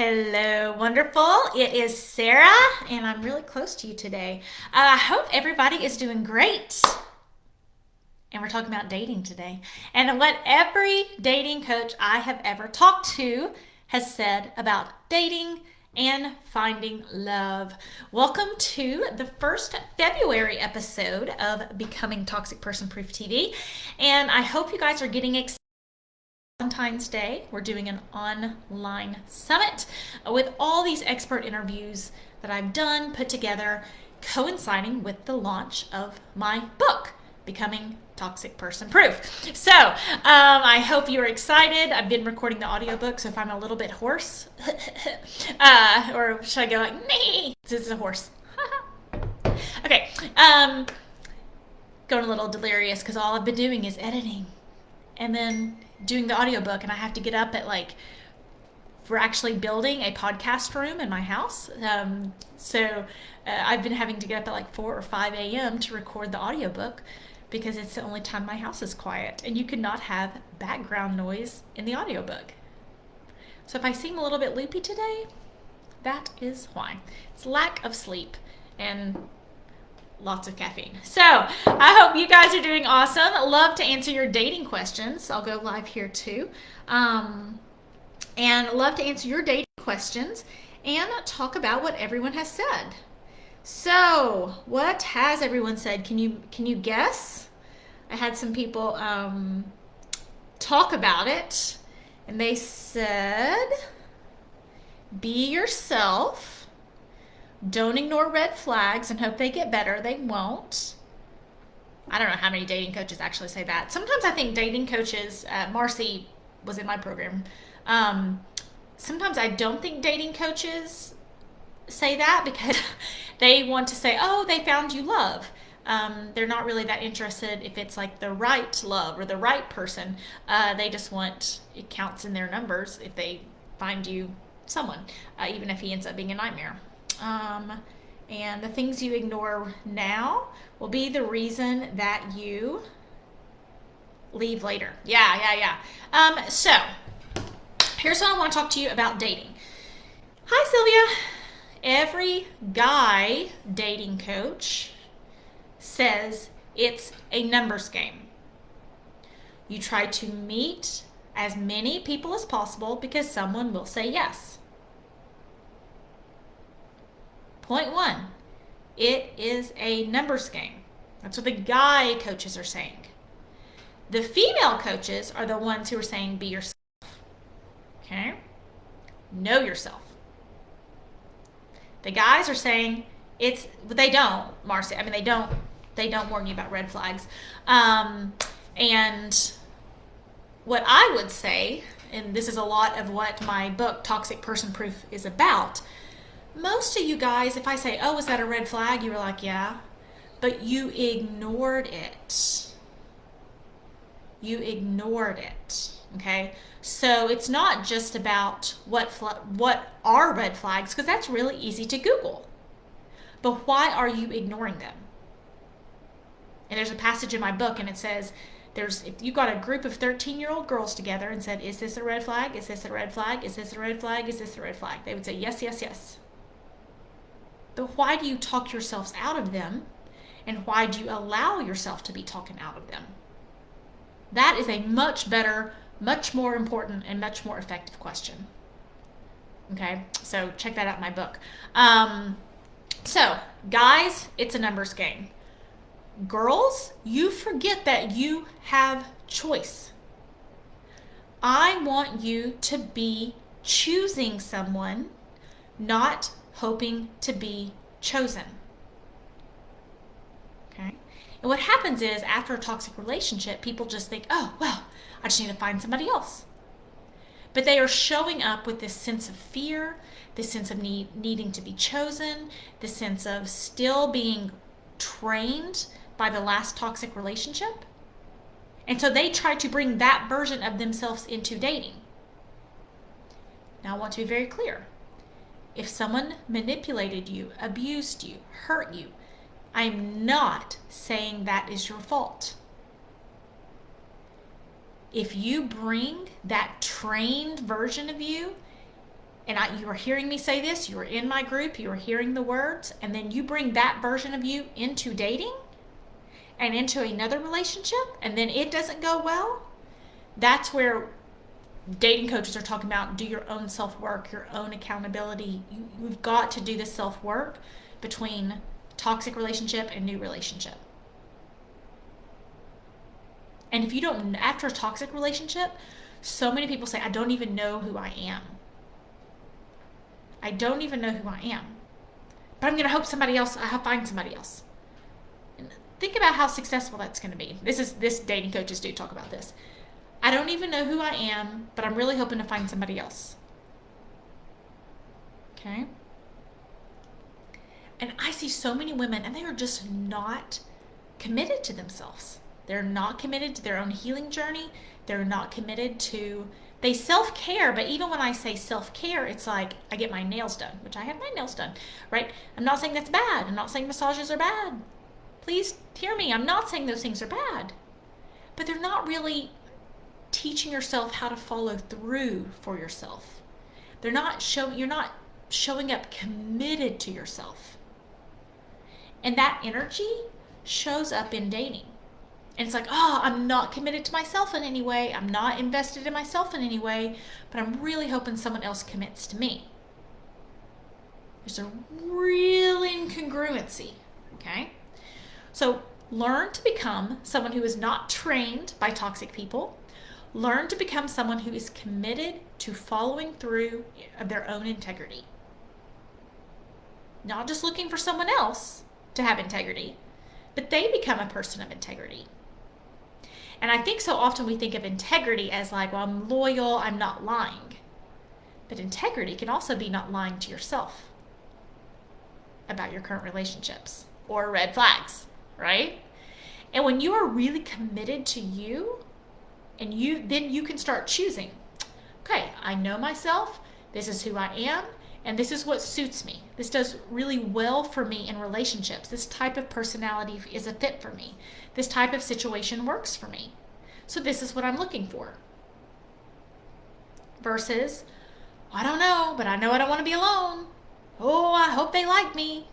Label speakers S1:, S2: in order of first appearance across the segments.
S1: Hello, wonderful. It is Sarah, and I'm really close to you today. I hope everybody is doing great. And we're talking about dating today. And what every dating coach I have ever talked to has said about dating and finding love. Welcome to the first February episode of Becoming Toxic Person Proof TV. And I hope you guys are getting excited. Valentine's Day, we're doing an online summit with all these expert interviews that I've done, put together, coinciding with the launch of my book, Becoming Toxic Person Proof. So I hope you're excited. I've been recording the audiobook, so if I'm a little bit hoarse, or should I go like, nee, this is a horse. Okay, going a little delirious because all I've been doing is editing and then doing the audiobook, and I have to get up at we're actually building a podcast room in my house. So I've been having to get up at 4 or 5 a.m. to record the audiobook because it's the only time my house is quiet, and you could not have background noise in the audiobook. So if I seem a little bit loopy today, that is why. It's lack of sleep and lots of caffeine. So I hope you guys are doing awesome. Love to answer your dating questions. I'll go live here too. And love to answer your dating questions and talk about what everyone has said. So what has everyone said? Can you guess? I had some people talk about it, and they said, be yourself. Don't ignore red flags and hope they get better. They won't. I don't know how many dating coaches actually say that. Sometimes I think dating coaches, Marcy was in my program. Sometimes I don't think dating coaches say that because they want to say, oh, they found you love. They're not really that interested if it's the right love or the right person. They just want, it counts in their numbers if they find you someone, even if he ends up being a nightmare. And the things you ignore now will be the reason that you leave later. Yeah. So here's what I want to talk to you about dating. Hi, Sylvia. Every guy dating coach says it's a numbers game. You try to meet as many people as possible because someone will say yes. Point one, it is a numbers game. That's what the guy coaches are saying. The female coaches are the ones who are saying be yourself. Okay? Know yourself. The guys are saying but they don't, Marcy. I mean, they don't warn you about red flags. And what I would say, and this is a lot of what my book, Toxic Person Proof, is about. Most of you guys, if I say, oh, is that a red flag? You were like, yeah. But you ignored it. Okay? So it's not just about what are red flags, because that's really easy to Google. But why are you ignoring them? And there's a passage in my book, and it says, if you got a group of 13-year-old girls together and said, is this a red flag? Is this a red flag? Is this a red flag? Is this a red flag? They would say, yes, yes, yes. But why do you talk yourselves out of them? And why do you allow yourself to be taken out of them? That is a much better, much more important, and much more effective question. Okay, so check that out in my book. So, guys, it's a numbers game. Girls, you forget that you have choice. I want you to be choosing someone, not hoping to be chosen. Okay? And what happens is, after a toxic relationship, people just think, oh, well, I just need to find somebody else. But they are showing up with this sense of fear, this sense of needing to be chosen, this sense of still being trained by the last toxic relationship. And so they try to bring that version of themselves into dating. Now, I want to be very clear. If someone manipulated you, abused you, hurt you, I'm not saying that is your fault. If you bring that trained version of you, and you are hearing me say this, you are in my group, you are hearing the words, and then you bring that version of you into dating and into another relationship, and then it doesn't go well, that's where dating coaches are talking about do your own self-work, your own accountability. You've got to do the self-work between toxic relationship and new relationship. And if you don't, after a toxic relationship, so many people say, I don't even know who I am. I don't even know who I am. But I'm going to hope somebody else, I find somebody else. And think about how successful that's going to be. This dating coaches do talk about this. I don't even know who I am, but I'm really hoping to find somebody else. Okay? And I see so many women, and they are just not committed to themselves. They're not committed to their own healing journey. They're not committed to, they self-care, but even when I say self-care, it's like I get my nails done, which I have my nails done, right? I'm not saying that's bad. I'm not saying massages are bad. Please hear me. I'm not saying those things are bad. But they're not really teaching yourself how to follow through for yourself. You're not showing up committed to yourself. And that energy shows up in dating. And it's like, oh, I'm not committed to myself in any way. I'm not invested in myself in any way, but I'm really hoping someone else commits to me. There's a real incongruency, okay? So learn to become someone who is not trained by toxic people. Learn to become someone who is committed to following through of their own integrity. Not just looking for someone else to have integrity, but they become a person of integrity. And I think so often we think of integrity as like, well, I'm loyal, I'm not lying. But integrity can also be not lying to yourself about your current relationships or red flags, right? And when you are really committed to you, and then you can start choosing. Okay, I know myself, this is who I am, and this is what suits me. This does really well for me in relationships. This type of personality is a fit for me. This type of situation works for me. So this is what I'm looking for. Versus, I don't know, but I know I don't want to be alone. Oh, I hope they like me,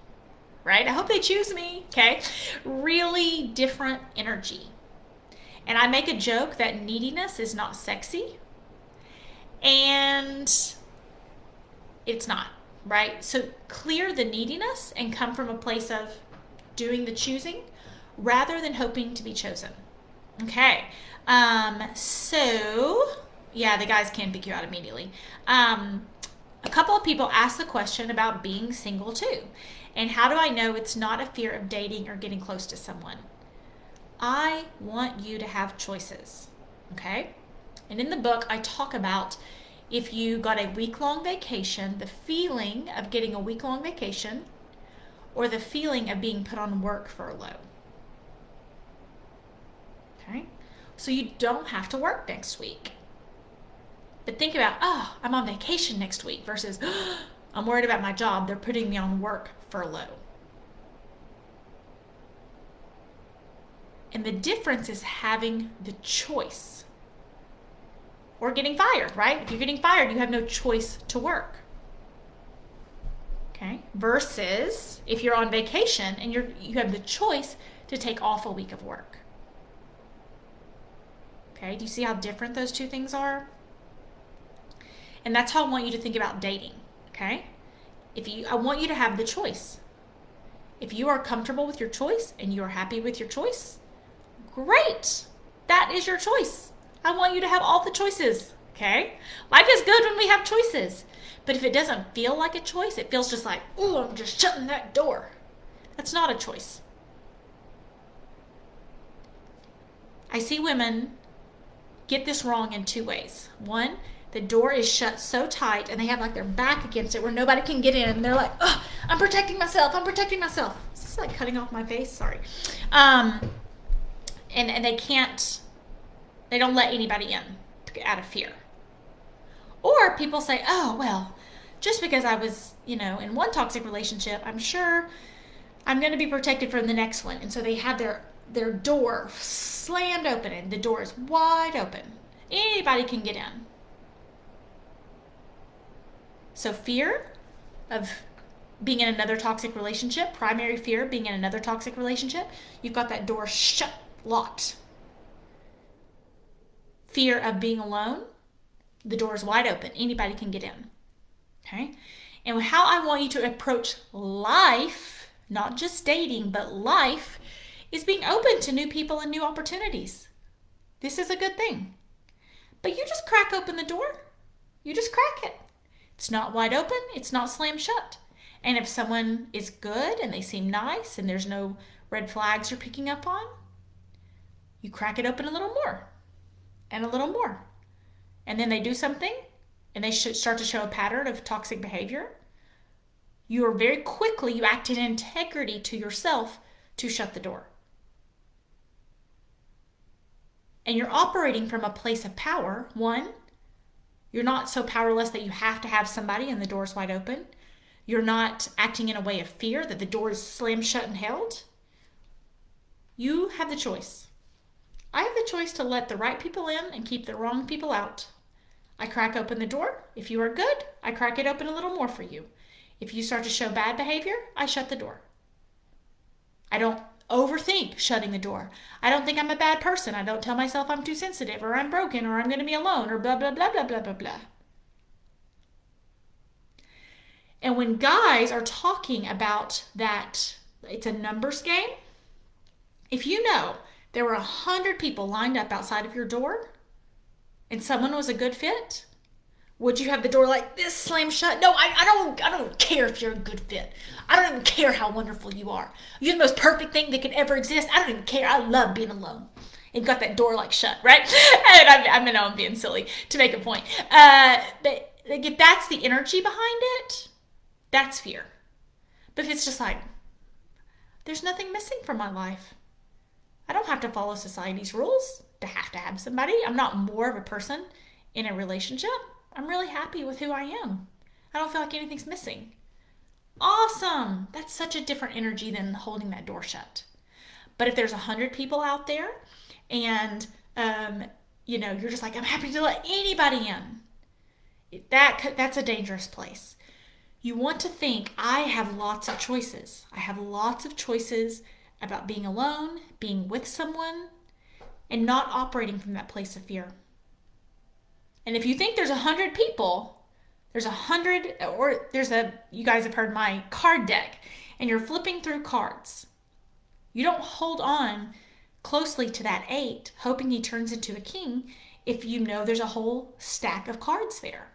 S1: right? I hope they choose me, okay? Really different energy. And I make a joke that neediness is not sexy. And it's not, right? So clear the neediness and come from a place of doing the choosing rather than hoping to be chosen. Okay. So, yeah, the guys can pick you out immediately. A couple of people asked the question about being single too. And how do I know it's not a fear of dating or getting close to someone? I want you to have choices, okay? And in the book, I talk about if you got a week-long vacation, the feeling of getting a week-long vacation or the feeling of being put on work furlough, okay? So you don't have to work next week. But think about, oh, I'm on vacation next week versus, oh, I'm worried about my job. They're putting me on work furlough. And the difference is having the choice. Or getting fired, right? If you're getting fired, you have no choice to work. Okay? Versus if you're on vacation and you have the choice to take off a week of work. Okay? Do you see how different those two things are? And that's how I want you to think about dating. Okay? I want you to have the choice. If you are comfortable with your choice and you are happy with your choice, great. That is your choice. I want you to have all the choices, okay? Life is good when we have choices. But if it doesn't feel like a choice, it feels just like, oh, I'm just shutting that door. That's not a choice. I see women get this wrong in two ways. One, the door is shut so tight and they have like their back against it where nobody can get in. And they're like, oh, I'm protecting myself. I'm protecting myself. Is this like cutting off my face? Sorry. And they don't let anybody in out of fear. Or people say, oh, well, just because I was, in one toxic relationship, I'm sure I'm going to be protected from the next one. And so they have their door slammed open and the door is wide open. Anybody can get in. So fear of being in another toxic relationship, primary fear being in another toxic relationship, you've got that door shut, locked. Fear of being alone, the door is wide open. Anybody can get in. Okay? And how I want you to approach life, not just dating, but life, is being open to new people and new opportunities. This is a good thing. But you just crack open the door. You just crack it. It's not wide open. It's not slammed shut. And if someone is good and they seem nice and there's no red flags you're picking up on, you crack it open a little more and a little more. And then they do something and they start to show a pattern of toxic behavior. You are very quickly, you act in integrity to yourself to shut the door. And you're operating from a place of power. One, you're not so powerless that you have to have somebody and the door's wide open. You're not acting in a way of fear that the door is slammed shut and held. You have the choice. I have the choice to let the right people in and keep the wrong people out. I crack open the door. If you are good, I crack it open a little more for you. If you start to show bad behavior, I shut the door. I don't overthink shutting the door. I don't think I'm a bad person. I don't tell myself I'm too sensitive or I'm broken or I'm going to be alone or blah, blah, blah, blah, blah, blah, blah. And when guys are talking about that, it's a numbers game. If you know there were 100 people lined up outside of your door and someone was a good fit, would you have the door like this slammed shut? No, I don't care if you're a good fit. I don't even care how wonderful you are. You're the most perfect thing that could ever exist. I don't even care. I love being alone. And got that door like shut, right? And I know I'm being silly to make a point. But like, if that's the energy behind it, that's fear. But if it's just like, there's nothing missing from my life. I don't have to follow society's rules to have somebody. I'm not more of a person in a relationship. I'm really happy with who I am. I don't feel like anything's missing. Awesome. That's such a different energy than holding that door shut. But if there's 100 people out there and, you're just like, I'm happy to let anybody in. That's a dangerous place. You want to think, I have lots of choices. I have lots of choices about being alone, being with someone, and not operating from that place of fear. And if you think there's 100 people, there's 100, or you guys have heard my card deck, and you're flipping through cards. You don't hold on closely to that 8, hoping he turns into a king, if you know there's a whole stack of cards there.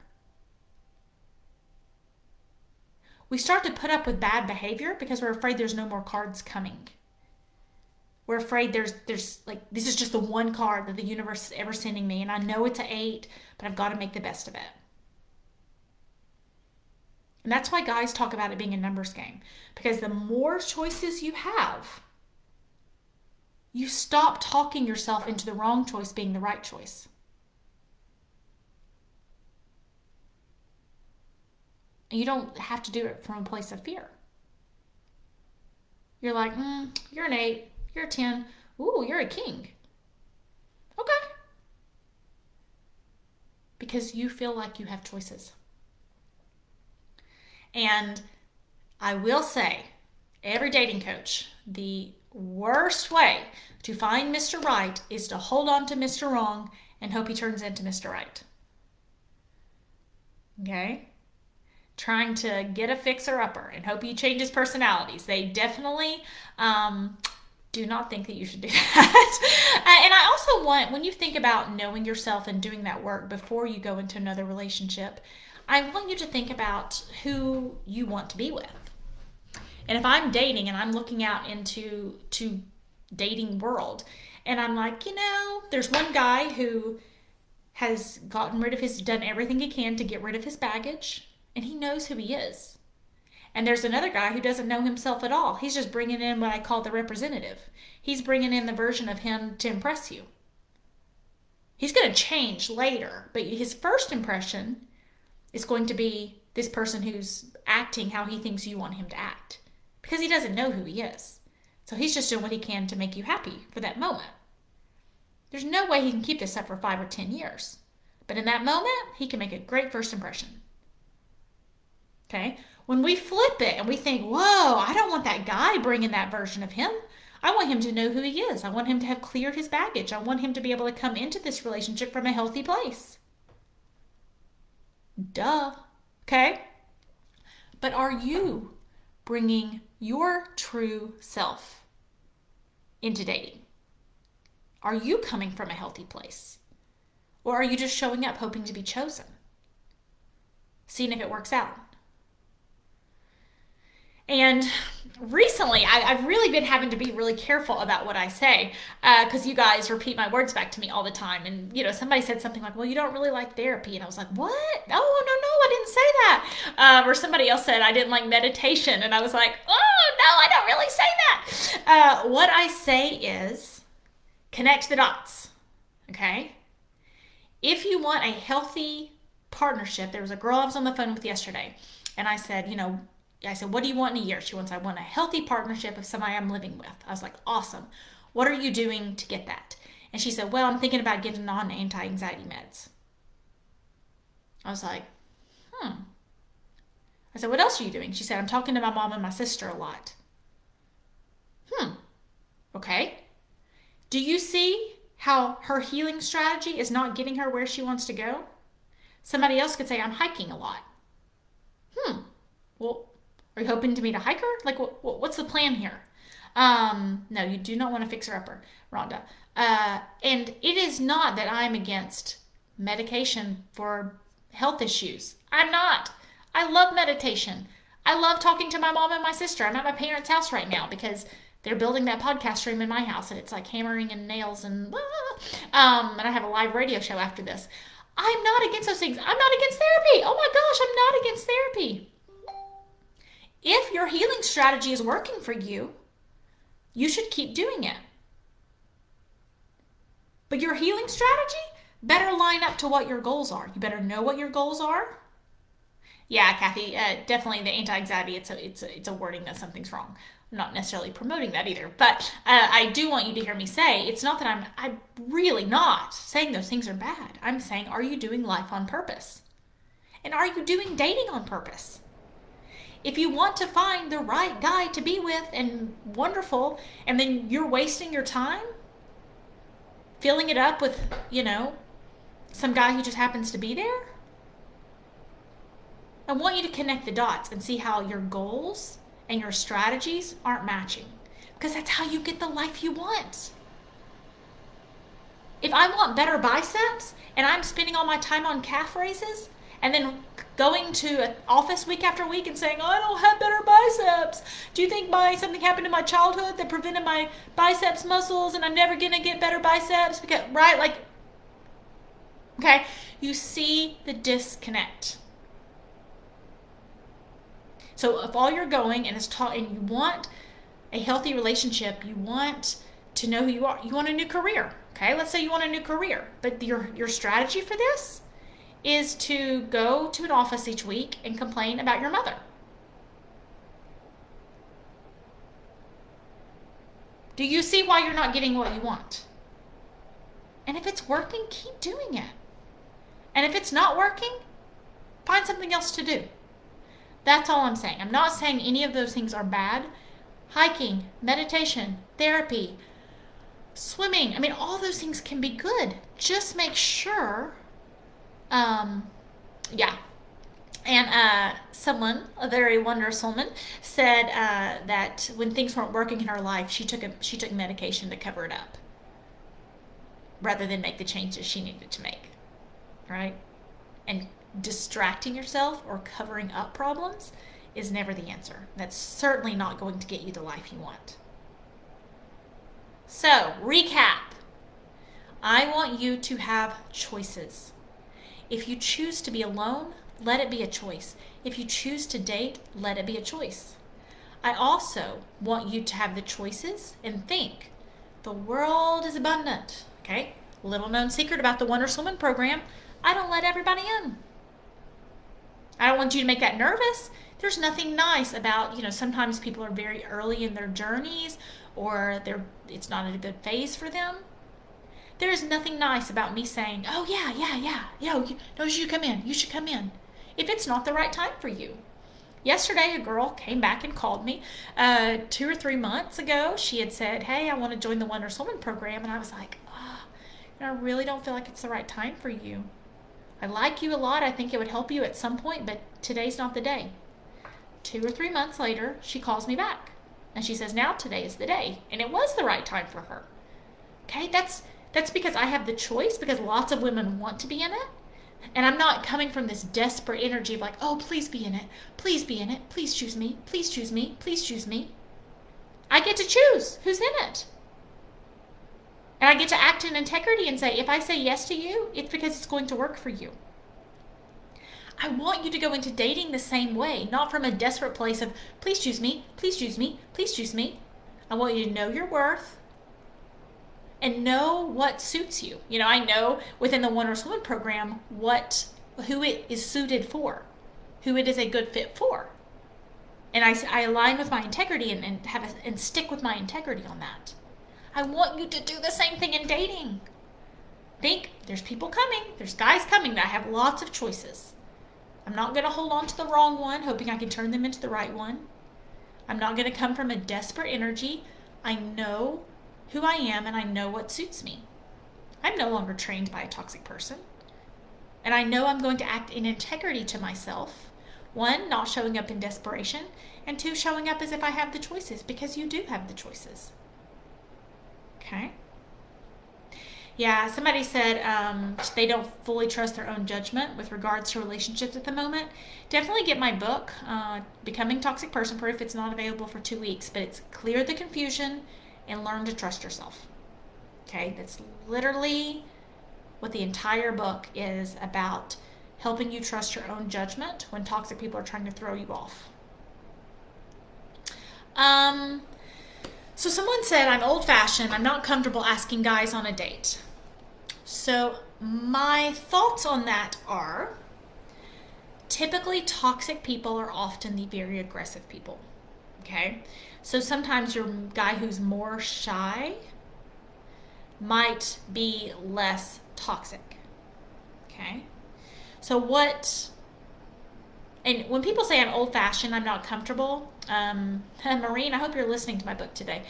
S1: We start to put up with bad behavior because we're afraid there's no more cards coming. We're afraid there's like, this is just the one card that the universe is ever sending me, and I know it's an 8, but I've got to make the best of it. And that's why guys talk about it being a numbers game, because the more choices you have, you stop talking yourself into the wrong choice being the right choice. And you don't have to do it from a place of fear. You're like, you're an 8, you're a 10, ooh, you're a king. Okay. Because you feel like you have choices. And I will say, every dating coach, the worst way to find Mr. Right is to hold on to Mr. Wrong and hope he turns into Mr. Right. Okay? Trying to get a fixer-upper and hope he changes personalities. They definitely do not think that you should do that. And I also want, when you think about knowing yourself and doing that work before you go into another relationship, I want you to think about who you want to be with. And if I'm dating and I'm looking out into dating world, and I'm like, there's one guy who has done everything he can to get rid of his baggage, and he knows who he is. And there's another guy who doesn't know himself at all. He's just bringing in what I call the representative. He's bringing in the version of him to impress you. He's going to change later, but his first impression is going to be this person who's acting how he thinks you want him to act, because he doesn't know who he is. So he's just doing what he can to make you happy for that moment. There's no way he can keep this up for 5 or 10 years. But in that moment, he can make a great first impression. Okay? When we flip it and we think, whoa, I don't want that guy bringing that version of him. I want him to know who he is. I want him to have cleared his baggage. I want him to be able to come into this relationship from a healthy place. Duh. Okay? But are you bringing your true self into dating? Are you coming from a healthy place? Or are you just showing up hoping to be chosen? Seeing if it works out. And recently, I've really been having to be really careful about what I say because you guys repeat my words back to me all the time. And, somebody said something like, well, you don't really like therapy. And I was like, what? Oh, no, I didn't say that. Or somebody else said I didn't like meditation. And I was like, oh, no, I don't really say that. What I say is connect the dots, okay? If you want a healthy partnership, there was a girl I was on the phone with yesterday, and I said, what do you want in a year? She wants, I want a healthy partnership of somebody I'm living with. I was like, awesome. What are you doing to get that? And she said, well, I'm thinking about getting on anti-anxiety meds. I was like, I said, what else are you doing? She said, I'm talking to my mom and my sister a lot. Okay. Do you see how her healing strategy is not getting her where she wants to go? Somebody else could say, I'm hiking a lot. Well, are you hoping to meet a hiker? Like, what's the plan here? No, you do not want to fix her upper, Rhonda. And it is not that I'm against medication for health issues. I'm not. I love meditation. I love talking to my mom and my sister. I'm at my parents' house right now because they're building that podcast room in my house, and it's like hammering and nails and and I have a live radio show after this. I'm not against those things. I'm not against therapy. Oh my gosh, I'm not against therapy. If your healing strategy is working for you, you should keep doing it. But your healing strategy better line up to what your goals are. You better know what your goals are. Yeah, Kathy, definitely the anti-anxiety, it's a wording that something's wrong. I'm not necessarily promoting that either, but I do want you to hear me say, it's not that I'm really not saying those things are bad. I'm saying, are you doing life on purpose? And are you doing dating on purpose? If you want to find the right guy to be with and wonderful, and then you're wasting your time filling it up with, some guy who just happens to be there, I want you to connect the dots and see how your goals and your strategies aren't matching, because that's how you get the life you want. If I want better biceps and I'm spending all my time on calf raises and then going to an office week after week and saying, I don't have better biceps. Do you think something happened in my childhood that prevented my biceps muscles and I'm never going to get better biceps? Because, right? Okay, you see the disconnect. So if all you're going and and you want a healthy relationship, you want to know who you are, you want a new career. Okay, let's say you want a new career, but your strategy for this is to go to an office each week and complain about your mother. Do you see why you're not getting what you want? And if it's working, keep doing it. And if it's not working, find something else to do. That's all I'm saying. I'm not saying any of those things are bad. Hiking, meditation, therapy, swimming. All those things can be good. Just make sure, And someone, a very wondrous woman, said that when things weren't working in her life, she took medication to cover it up, rather than make the changes she needed to make, right? And distracting yourself or covering up problems is never the answer. That's certainly not going to get you the life you want. So, recap. I want you to have choices. If you choose to be alone, let it be a choice. If you choose to date, let it be a choice. I also want you to have the choices and think, the world is abundant, okay? Little known secret about the Wondrous Woman program, I don't let everybody in. I don't want you to make that nervous. There's nothing nice about, sometimes people are very early in their journeys or it's not a good phase for them. There is nothing nice about me saying, oh yeah, you should come in. If it's not the right time for you. Yesterday, a girl came back and called me 2 or 3 months ago. She had said, hey, I want to join the Wondrous Woman program. And I was like, oh, I really don't feel like it's the right time for you. I like you a lot. I think it would help you at some point, but today's not the day. 2 or 3 months later, she calls me back. And she says, now today is the day. And it was the right time for her. Okay, that's because I have the choice, because lots of women want to be in it. And I'm not coming from this desperate energy of like, oh, please be in it. Please be in it. Please choose me. Please choose me. Please choose me. I get to choose who's in it. And I get to act in integrity and say, if I say yes to you, it's because it's going to work for you. I want you to go into dating the same way, not from a desperate place of, please choose me, please choose me, please choose me. I want you to know your worth and know what suits you. You know, I know within the Wondrous Woman program who it is suited for, who it is a good fit for. And I align with my integrity and stick with my integrity on that. I want you to do the same thing in dating. Think, there's people coming, there's guys coming, that I have lots of choices. I'm not going to hold on to the wrong one, hoping I can turn them into the right one. I'm not going to come from a desperate energy. I know who I am and I know what suits me. I'm no longer trained by a toxic person. And I know I'm going to act in integrity to myself. 1, not showing up in desperation. And 2, showing up as if I have the choices, because you do have the choices. Okay? Yeah, somebody said they don't fully trust their own judgment with regards to relationships at the moment. Definitely get my book, Becoming Toxic Person Proof. It's not available for 2 weeks, but it's Clear the Confusion and Learn to Trust Yourself. Okay, that's literally what the entire book is about, helping you trust your own judgment when toxic people are trying to throw you off. So someone said, I'm old-fashioned. I'm not comfortable asking guys on a date. So my thoughts on that are, typically toxic people are often the very aggressive people. Okay? So sometimes your guy who's more shy might be less toxic. Okay? So and when people say I'm old-fashioned, I'm not comfortable, Maureen, I hope you're listening to my book today.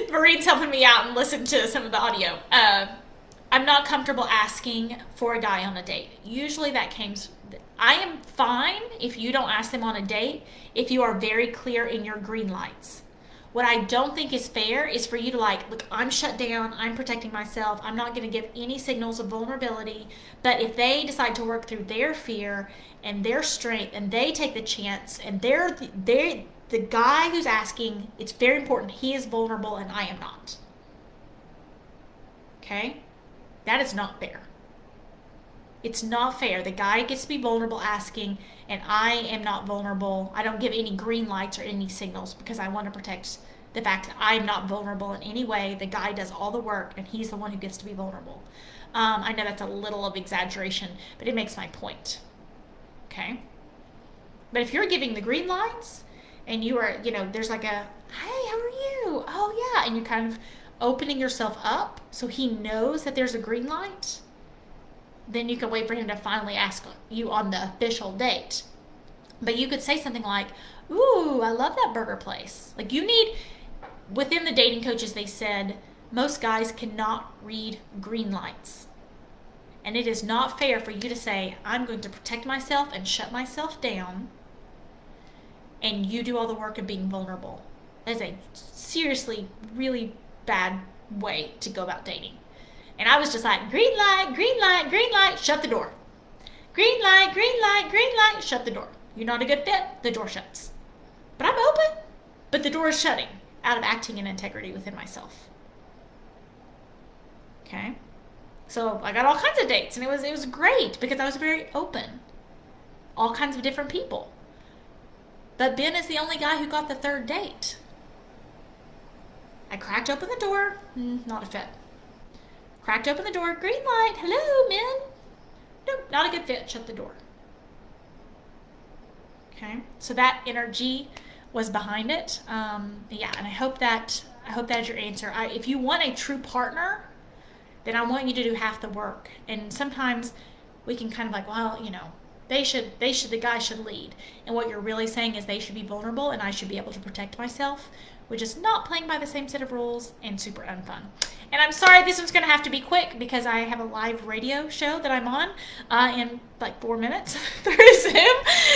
S1: Maureen's helping me out and listen to some of the audio. I'm not comfortable asking for a guy on a date. Usually I am fine if you don't ask them on a date if you are very clear in your green lights. What I don't think is fair is for you to look, I'm shut down, I'm protecting myself, I'm not going to give any signals of vulnerability. But if they decide to work through their fear and their strength and they take the chance and they're the guy who's asking, it's very important, he is vulnerable and I am not. Okay? That is not fair. It's not fair. The guy gets to be vulnerable asking, and I am not vulnerable. I don't give any green lights or any signals because I want to protect the fact that I'm not vulnerable in any way. The guy does all the work, and he's the one who gets to be vulnerable. I know that's a little of exaggeration, but it makes my point. Okay? But if you're giving the green lights, and you are, there's like a, hey, how are you? Oh, yeah. And you're kind of opening yourself up so he knows that there's a green light, then you can wait for him to finally ask you on the official date. But you could say something like, ooh, I love that burger place. Within the dating coaches, they said, most guys cannot read green lights. And it is not fair for you to say, I'm going to protect myself and shut myself down, and you do all the work of being vulnerable. That is a seriously really bad way to go about dating. And I was just like, green light, green light, green light, shut the door. Green light, green light, green light, shut the door. You're not a good fit, the door shuts. But I'm open, but the door is shutting out of acting in integrity within myself. Okay? So I got all kinds of dates, and it was great because I was very open. All kinds of different people. But Ben is the only guy who got the third date. I cracked open the door, not a fit. Cracked open the door, green light, hello, men. Nope, not a good fit, shut the door. Okay, so that energy was behind it. Yeah, and I hope that is your answer. If you want a true partner, then I want you to do half the work. And sometimes we can kind of The guy should lead. And what you're really saying is they should be vulnerable and I should be able to protect myself, which is not playing by the same set of rules and super unfun. And I'm sorry, this one's going to have to be quick because I have a live radio show that I'm on in like 4 minutes through Zoom.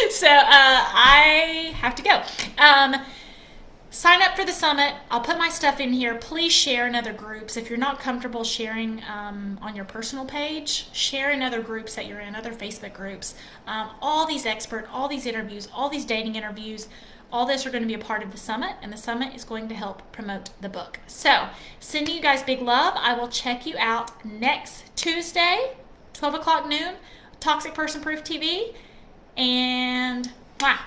S1: So I have to go. Sign up for the summit. I'll put my stuff in here. Please share in other groups. If you're not comfortable sharing on your personal page, share in other groups that you're in, other Facebook groups. All these interviews, all these dating interviews, all this are going to be a part of the summit, and the summit is going to help promote the book. So, sending you guys big love. I will check you out next Tuesday, 12 o'clock noon, Toxic Person Proof TV, and bye.